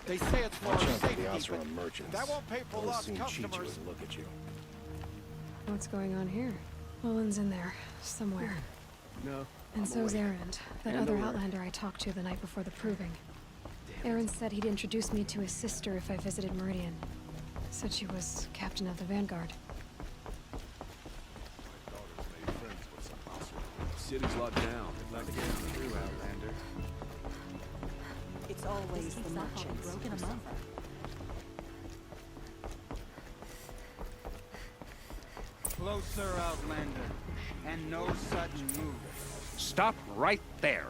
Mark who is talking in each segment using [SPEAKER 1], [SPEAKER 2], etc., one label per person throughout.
[SPEAKER 1] They say it's for
[SPEAKER 2] Watch
[SPEAKER 1] our
[SPEAKER 2] out for
[SPEAKER 1] safety,
[SPEAKER 2] the
[SPEAKER 1] but
[SPEAKER 2] Oseram merchants.
[SPEAKER 1] that won't pay for
[SPEAKER 2] They'll
[SPEAKER 1] lost
[SPEAKER 2] soon cheat you
[SPEAKER 1] customers.
[SPEAKER 2] and look at you.
[SPEAKER 3] What's going on here? Olin's in there, somewhere.
[SPEAKER 2] No.
[SPEAKER 3] And so's Erend, that other Outlander I talked to the night before the proving. Erend said he'd introduce me to his sister if I visited Meridian. Said she was captain of the Vanguard.
[SPEAKER 4] City's locked down. Not to get through, Outlander.
[SPEAKER 5] It's always the merchants. Broken among them.
[SPEAKER 1] Closer, Outlander, and no sudden move.
[SPEAKER 6] Stop right there.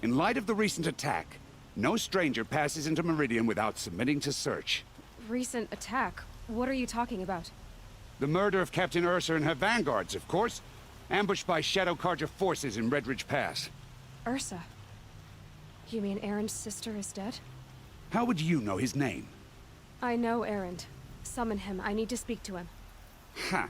[SPEAKER 6] In light of the recent attack, no stranger passes into Meridian without submitting to search.
[SPEAKER 3] Recent attack? What are you talking about?
[SPEAKER 6] The murder of Captain Ursa and her vanguards, of course. Ambushed by Shadow Carja forces in Redridge Pass.
[SPEAKER 3] Ursa? You mean Erend's sister is dead?
[SPEAKER 6] How would you know his name?
[SPEAKER 3] I know Erend. Summon him. I need to speak to him.
[SPEAKER 6] Ha!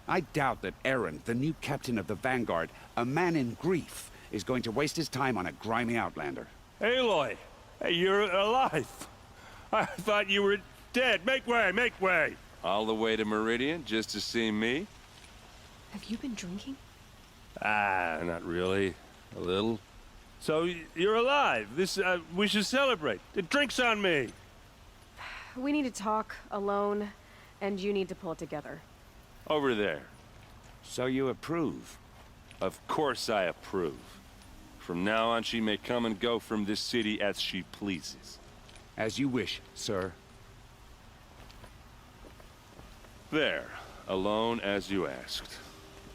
[SPEAKER 6] I doubt that Erend, the new captain of the Vanguard, a man in grief, is going to waste his time on a grimy outlander.
[SPEAKER 7] Aloy! Hey, you're alive! I thought you were dead. Make way, make way!
[SPEAKER 4] All the way to Meridian just to see me?
[SPEAKER 3] Have you been drinking?
[SPEAKER 7] Ah, not really. A little. So, you're alive. We should celebrate. The drink's on me.
[SPEAKER 3] We need to talk, alone, and you need to pull it together.
[SPEAKER 4] Over there.
[SPEAKER 6] So you approve?
[SPEAKER 4] Of course I approve. From now on, she may come and go from this city as she pleases.
[SPEAKER 6] As you wish, sir.
[SPEAKER 4] There. Alone as you asked.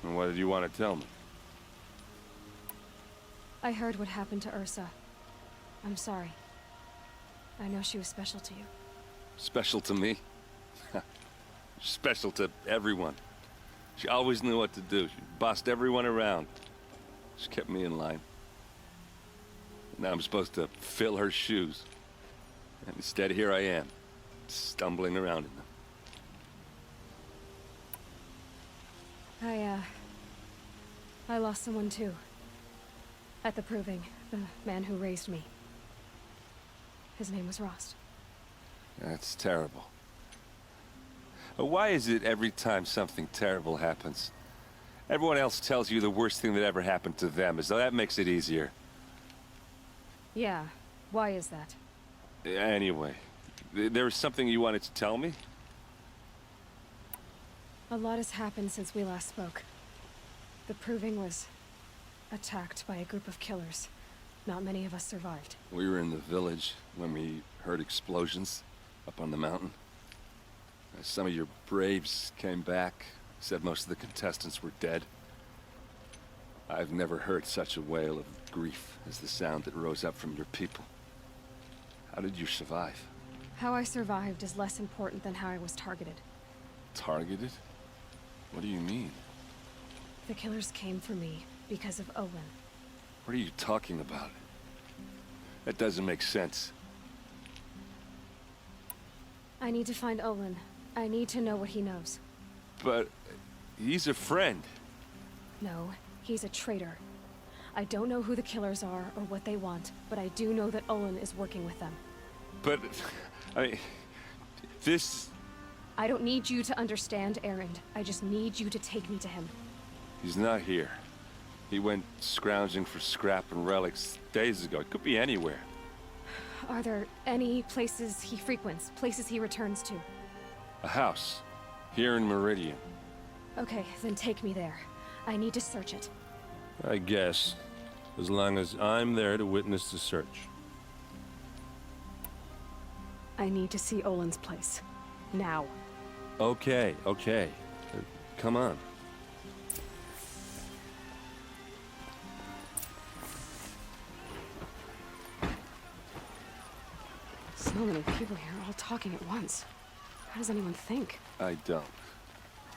[SPEAKER 4] And what did you want to tell me?
[SPEAKER 3] I heard what happened to Ursa. I'm sorry. I know she was special to you.
[SPEAKER 4] Special to me? Special to everyone. She always knew what to do. She bossed everyone around. She kept me in line. Now I'm supposed to fill her shoes. And instead, here I am, stumbling around in them.
[SPEAKER 3] I lost someone too. At the proving, the man who raised me. His name was Rost.
[SPEAKER 4] That's terrible. Why is it every time something terrible happens, everyone else tells you the worst thing that ever happened to them, as though that makes it easier?
[SPEAKER 3] Yeah, why is that?
[SPEAKER 4] Anyway, there was something you wanted to tell me?
[SPEAKER 3] A lot has happened since we last spoke. The proving was attacked by a group of killers. Not many of us survived.
[SPEAKER 4] We were in the village when we heard explosions up on the mountain. Some of your braves came back, said most of the contestants were dead. I've never heard such a wail of grief as the sound that rose up from your people. How did you survive?
[SPEAKER 3] How I survived is less important than how I was targeted.
[SPEAKER 4] Targeted? What do you mean?
[SPEAKER 3] The killers came for me because of Olin.
[SPEAKER 4] What are you talking about? That doesn't make sense.
[SPEAKER 3] I need to find Olin. I need to know what he knows.
[SPEAKER 4] But he's a friend.
[SPEAKER 3] No, he's a traitor. I don't know who the killers are or what they want, but I do know that Olin is working with them.
[SPEAKER 4] But, I mean, this...
[SPEAKER 3] I don't need you to understand, Erend. I just need you to take me to him.
[SPEAKER 4] He's not here. He went scrounging for scrap and relics days ago. It could be anywhere.
[SPEAKER 3] Are there any places he frequents, places he returns to?
[SPEAKER 4] A house. Here in Meridian.
[SPEAKER 3] Okay, then take me there. I need to search it.
[SPEAKER 7] I guess. As long as I'm there to witness the search.
[SPEAKER 3] I need to see Olin's place. Now.
[SPEAKER 7] Okay, okay. Come on.
[SPEAKER 3] So many people here, all talking at once. How does anyone think?
[SPEAKER 4] I don't.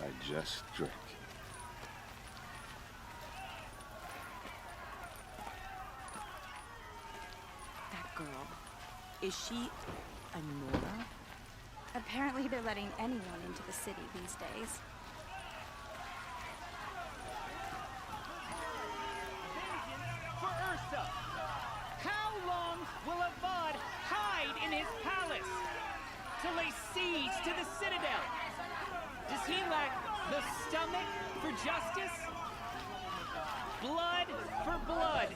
[SPEAKER 4] I just drink.
[SPEAKER 5] That girl. Is she a Nora?
[SPEAKER 8] Apparently they're letting anyone into the city these days.
[SPEAKER 9] For Ursa! How long will Avad hide in his palace?
[SPEAKER 2] to the Citadel. Does he lack the stomach for justice? Blood for blood.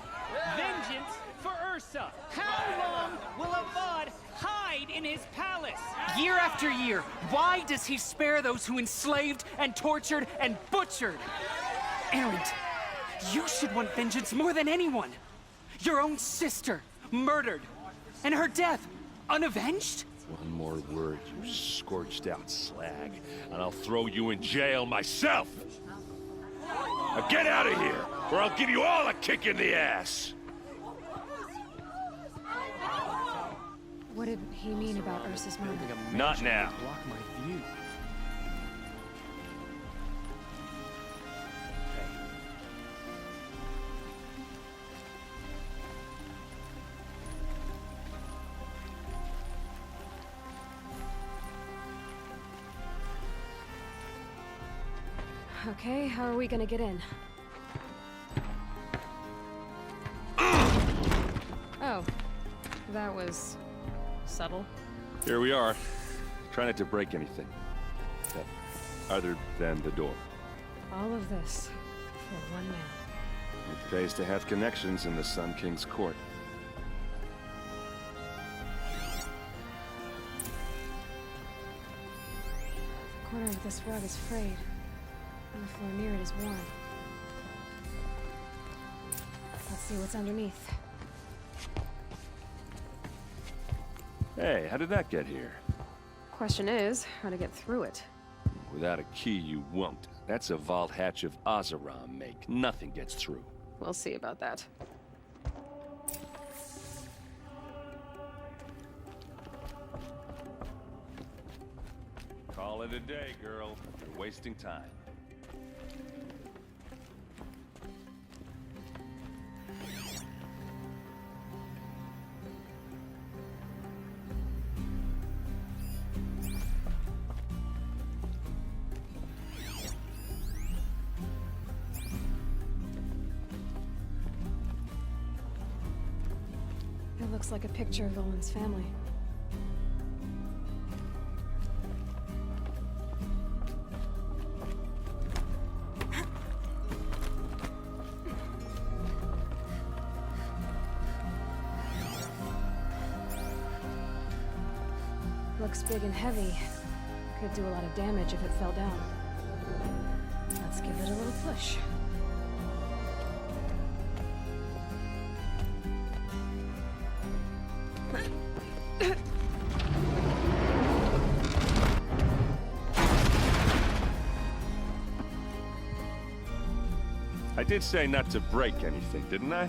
[SPEAKER 2] Vengeance for Ursa. How long will Avad hide in his palace?
[SPEAKER 9] Year after year, why does he spare those who enslaved and tortured and butchered? Erend, you should want vengeance more than anyone. Your own sister, murdered, and her death, unavenged?
[SPEAKER 7] One more word, you scorched out slag, and I'll throw you in jail myself! Now get out of here, or I'll give you all a kick in the ass!
[SPEAKER 3] What did he mean about Ursa's murder?
[SPEAKER 7] Not now.
[SPEAKER 9] Block my view.
[SPEAKER 3] Okay, how are we gonna get in? Oh, that was subtle.
[SPEAKER 7] Here we are. Try not to break anything. Other than the door.
[SPEAKER 3] All of this for one man.
[SPEAKER 4] It pays to have connections in the Sun King's court.
[SPEAKER 3] The corner of this rug is frayed, and the floor near it is worn. Let's see what's underneath.
[SPEAKER 4] Hey, how did that get here?
[SPEAKER 3] Question is, how to get through it.
[SPEAKER 4] Without a key, you won't. That's a vault hatch of Oseram make. Nothing gets through.
[SPEAKER 3] We'll see about that.
[SPEAKER 4] Call it a day, girl. You're wasting time.
[SPEAKER 3] It looks like a picture of Olin's family. Looks big and heavy. Could do a lot of damage if it fell down. Let's give it a little push.
[SPEAKER 4] I did say not to break anything, didn't I?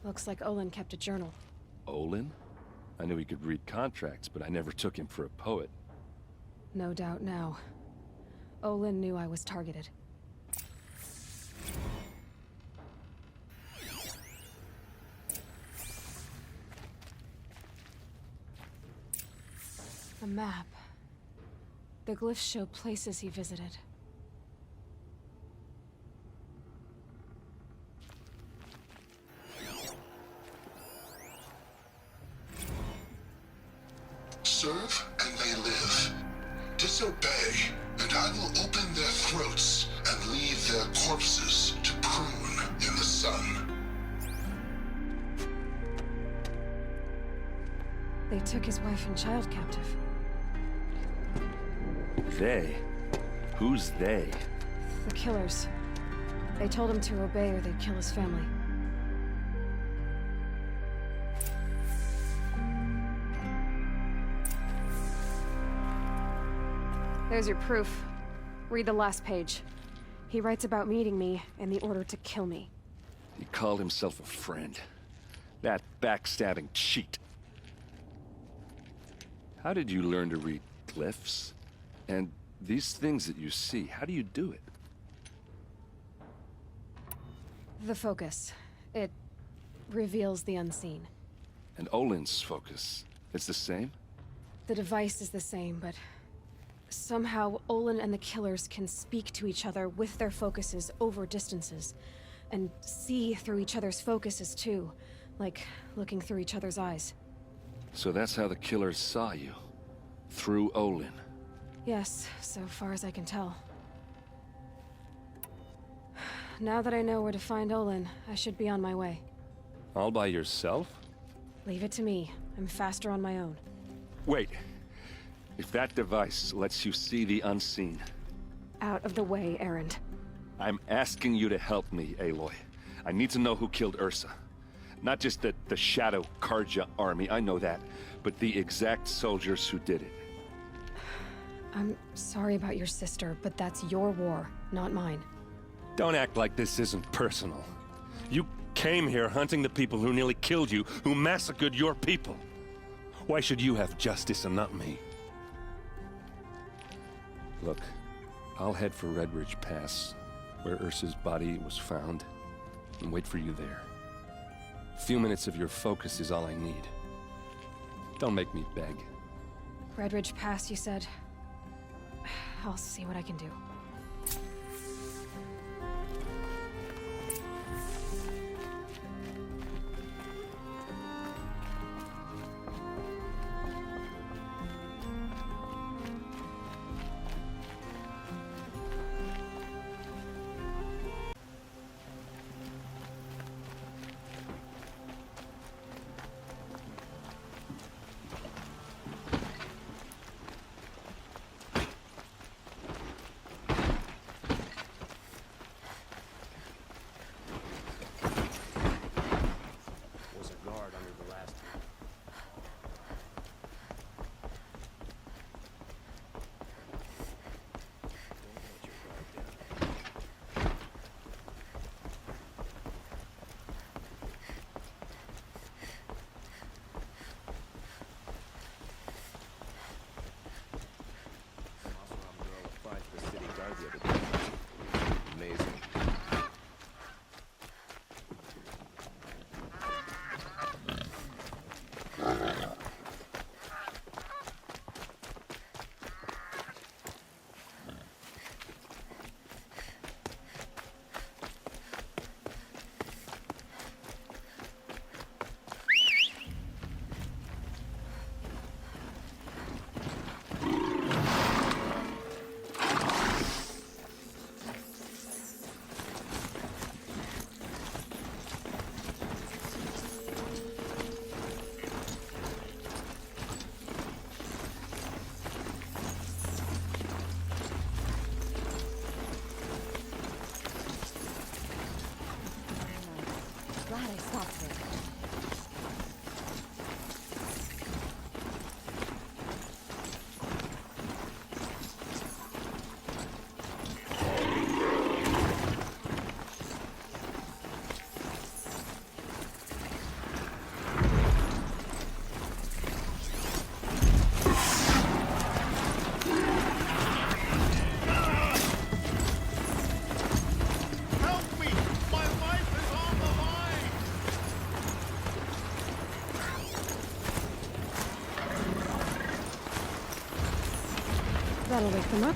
[SPEAKER 3] Looks like Olin kept a journal.
[SPEAKER 4] Olin? I knew he could read contracts, but I never took him for a poet.
[SPEAKER 3] No doubt now. Olin knew I was targeted. A map. The glyphs show places he visited.
[SPEAKER 10] Serve and they live. Disobey, and I will open their throats and leave their corpses to prune in the sun.
[SPEAKER 3] They took his wife and child captive.
[SPEAKER 4] They? Who's they?
[SPEAKER 3] The killers. They told him to obey or they'd kill his family. There's your proof. Read the last page. He writes about meeting me and the order to kill me.
[SPEAKER 4] He called himself a friend. That backstabbing cheat. How did you learn to read glyphs? And these things that you see, how do you do it?
[SPEAKER 3] The focus. It reveals the unseen.
[SPEAKER 4] And Olin's focus, it's the same?
[SPEAKER 3] The device is the same, but somehow Olin and the killers can speak to each other with their focuses over distances. And see through each other's focuses too. Like looking through each other's eyes.
[SPEAKER 4] So that's how the killers saw you? Through Olin?
[SPEAKER 3] Yes, so far as I can tell. Now that I know where to find Olin, I should be on my way.
[SPEAKER 4] All by yourself?
[SPEAKER 3] Leave it to me. I'm faster on my own.
[SPEAKER 4] Wait. If that device lets you see the unseen...
[SPEAKER 3] Out of the way, Erend.
[SPEAKER 4] I'm asking you to help me, Aloy. I need to know who killed Ursa. Not just the Shadow Karja army, I know that, but the exact soldiers who did it.
[SPEAKER 3] I'm sorry about your sister, but that's your war, not mine.
[SPEAKER 4] Don't act like this isn't personal. You came here hunting the people who nearly killed you, who massacred your people. Why should you have justice and not me? Look, I'll head for Redridge Pass, where Ursa's body was found, and wait for you there. A few minutes of your focus is all I need. Don't make me beg.
[SPEAKER 3] Redridge Pass, you said? I'll see what I can do.
[SPEAKER 7] Amazing.
[SPEAKER 5] Glad I stopped there.
[SPEAKER 1] Help me! My life is on the line!
[SPEAKER 3] That'll wake them up.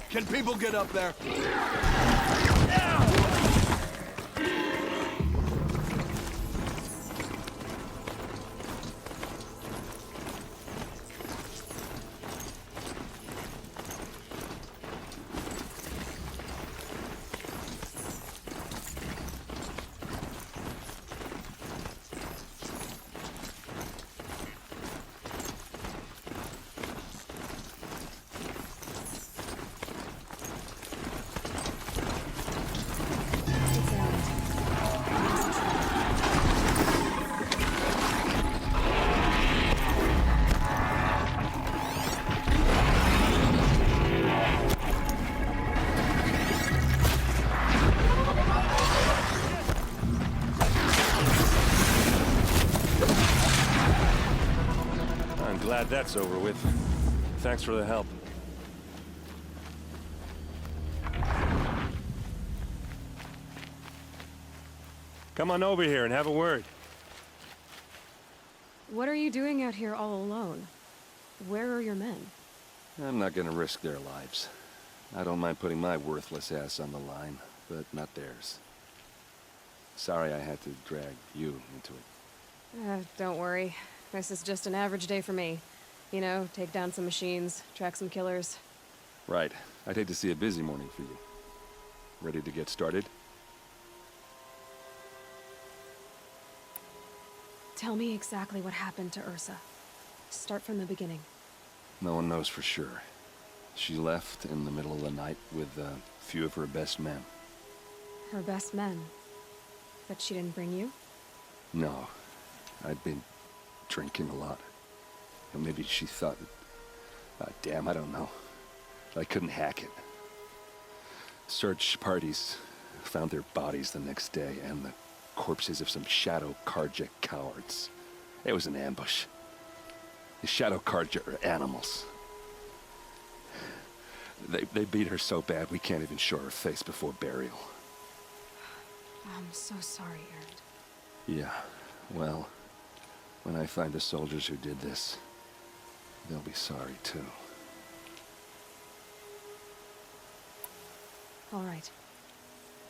[SPEAKER 1] Can people get up there?
[SPEAKER 4] Glad that's over with. Thanks for the help. Come on over here and have a word.
[SPEAKER 3] What are you doing out here all alone? Where are your men?
[SPEAKER 4] I'm not gonna risk their lives. I don't mind putting my worthless ass on the line, but not theirs. Sorry I had to drag you into it.
[SPEAKER 3] Don't worry. This is just an average day for me. You know, take down some machines, track some killers.
[SPEAKER 4] Right. I'd hate to see a busy morning for you. Ready to get started?
[SPEAKER 3] Tell me exactly what happened to Ursa. Start from the beginning.
[SPEAKER 4] No one knows for sure. She left in the middle of the night with a few of her best men.
[SPEAKER 3] Her best men? But she didn't bring you?
[SPEAKER 4] No. I'd been drinking a lot. And maybe she thought... damn, I don't know. I couldn't hack it. Search parties found their bodies the next day, and the corpses of some Shadow Karja cowards. It was an ambush. The Shadow Karja are animals. They beat her so bad we can't even show her face before burial.
[SPEAKER 3] I'm so sorry, Aaron.
[SPEAKER 4] Yeah, well, when I find the soldiers who did this, they'll be sorry too.
[SPEAKER 3] All right.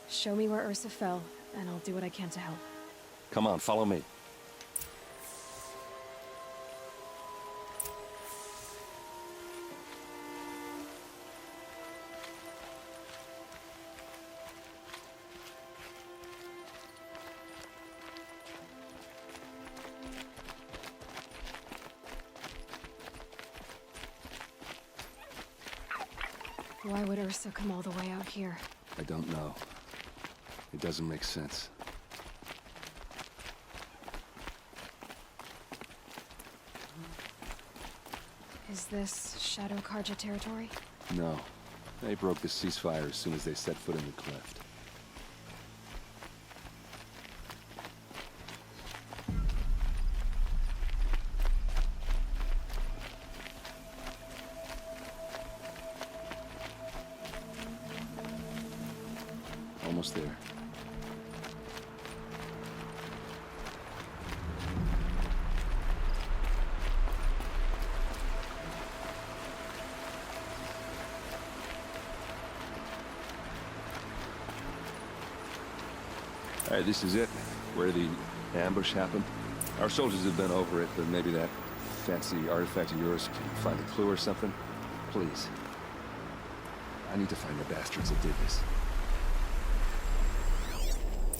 [SPEAKER 3] Show me where Ursa fell, and I'll do what I can to help.
[SPEAKER 4] Come on, follow me.
[SPEAKER 3] Why would Ursa come all the way out here?
[SPEAKER 4] I don't know. It doesn't make sense.
[SPEAKER 3] Is this Shadow Karja territory?
[SPEAKER 4] No. They broke the ceasefire as soon as they set foot in the cleft. Almost there. All right, this is it. Where the ambush happened. Our soldiers have been over it, but maybe that fancy artifact of yours can find a clue or something. Please. I need to find the bastards that did this.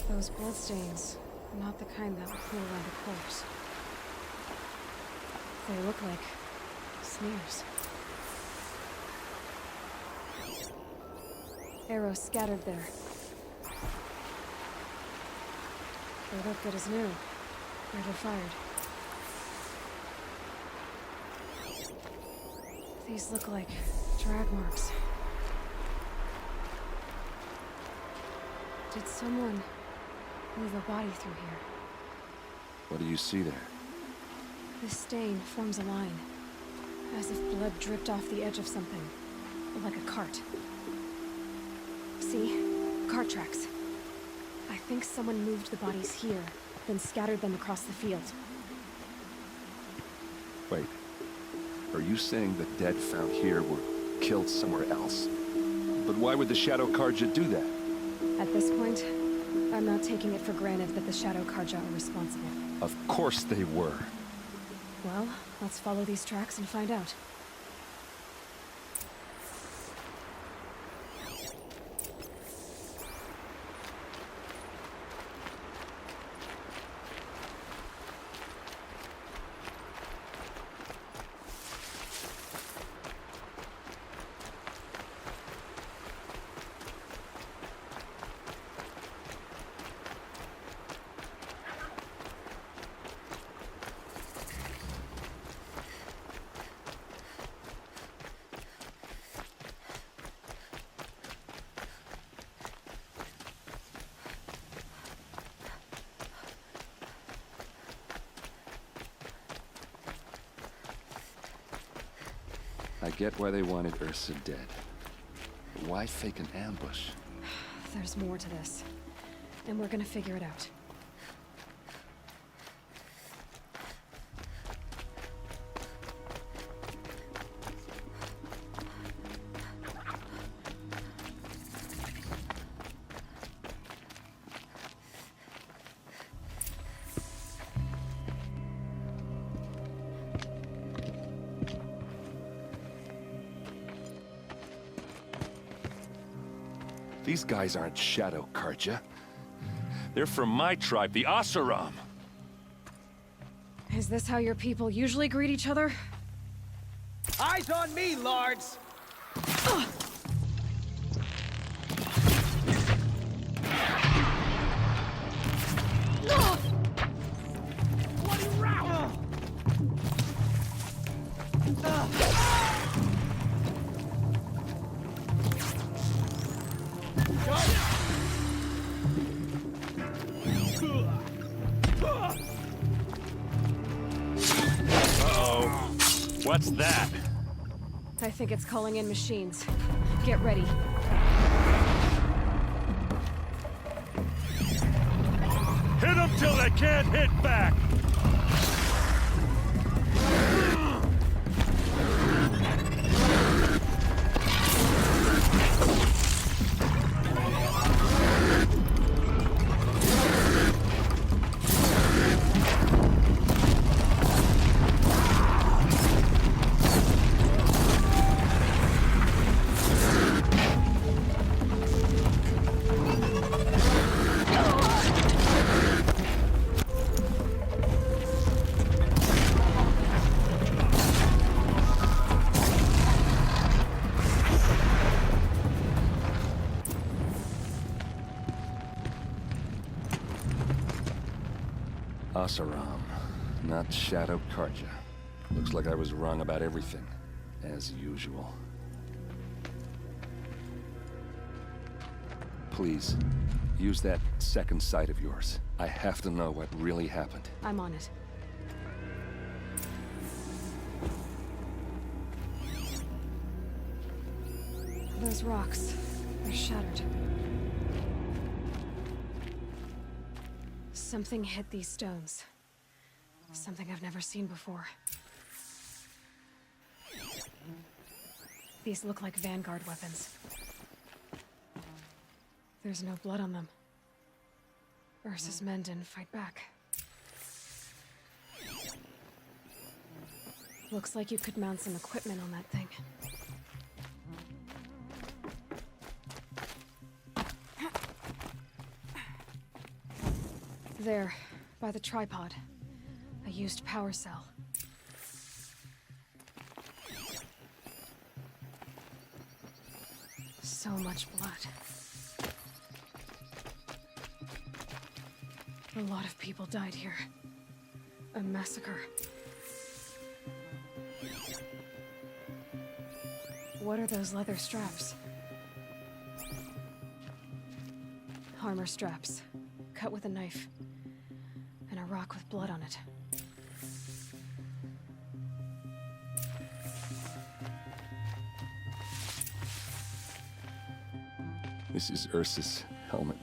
[SPEAKER 3] Those bloodstains, not the kind that would pool around a corpse. They look like smears. Arrows scattered there. They look good as new. Never fired. These look like drag marks. Did someone move a body through here?
[SPEAKER 4] What do you see there?
[SPEAKER 3] This stain forms a line, as if blood dripped off the edge of something, like a cart. See? Cart tracks. I think someone moved the bodies here, then scattered them across the field.
[SPEAKER 4] Wait. Are you saying the dead found here were killed somewhere else? But why would the Shadow Karja do that?
[SPEAKER 3] At this point, I'm not taking it for granted that the Shadow Karja are responsible.
[SPEAKER 4] Of course they were.
[SPEAKER 3] Well, let's follow these tracks and find out.
[SPEAKER 4] I get why they wanted Ursa dead. But why fake an ambush?
[SPEAKER 3] There's more to this. And we're gonna figure it out.
[SPEAKER 4] These guys aren't Shadow Karja.
[SPEAKER 7] They're from my tribe, the Oseram.
[SPEAKER 3] Is this how your people usually greet each other?
[SPEAKER 9] Eyes on me, lords! Bloody row!
[SPEAKER 7] Uh-oh. What's that?
[SPEAKER 3] I think it's calling in machines. Get ready.
[SPEAKER 7] Hit them till they can't hit back!
[SPEAKER 4] Oseram, not Shadow Karja. Looks like I was wrong about everything, as usual. Please, use that second sight of yours. I have to know what really happened.
[SPEAKER 3] I'm on it. Those rocks, they're shattered. Something hit these stones. Something I've never seen before. These look like Vanguard weapons. There's no blood on them. Ursa's men didn't fight back. Looks like you could mount some equipment on that thing. There, by the tripod. A used power cell. So much blood. A lot of people died here. A massacre. What are those leather straps? Armor straps, cut with a knife. And a rock with blood on it.
[SPEAKER 4] This is Ursa's helmet.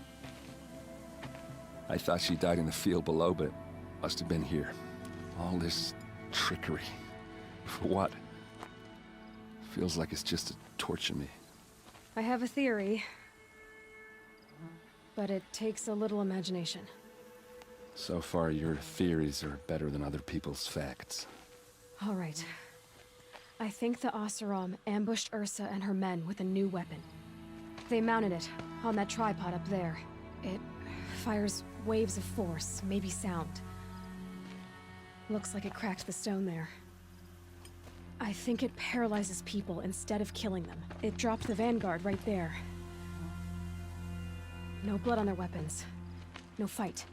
[SPEAKER 4] I thought she died in the field below, but it must have been here. All this trickery. For what? Feels like it's just to torture me.
[SPEAKER 3] I have a theory. But it takes a little imagination.
[SPEAKER 4] So far, your theories are better than other people's facts.
[SPEAKER 3] All right. I think the Oseram ambushed Ursa and her men with a new weapon. They mounted it on that tripod up there. It fires waves of force, maybe sound. Looks like it cracked the stone there. I think it paralyzes people instead of killing them. It dropped the Vanguard right there. No blood on their weapons. No fight.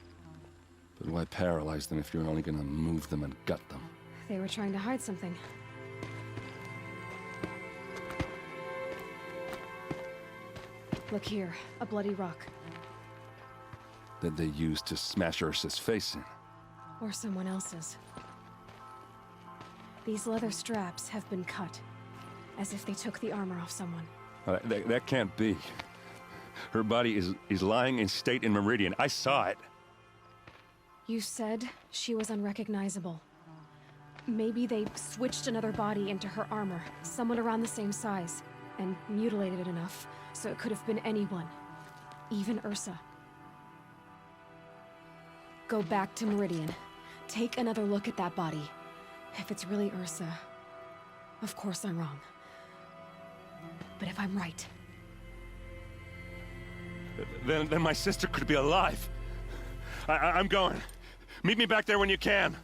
[SPEAKER 4] But why paralyze them if you're only gonna move them and gut them?
[SPEAKER 3] They were trying to hide something. Look here, a bloody rock.
[SPEAKER 4] That they used to smash Ursa's face in.
[SPEAKER 3] Or someone else's. These leather straps have been cut. as if they took the armor off someone.
[SPEAKER 4] That can't be. Her body is lying in state in Meridian. I saw it.
[SPEAKER 3] You said she was unrecognizable. Maybe they switched another body into her armor, someone around the same size, and mutilated it enough so it could have been anyone, even Ursa. Go back to Meridian. Take another look at that body. If it's really Ursa, of course I'm wrong. But if I'm right...
[SPEAKER 4] Then my sister could be alive. I'm going. Meet me back there when you can.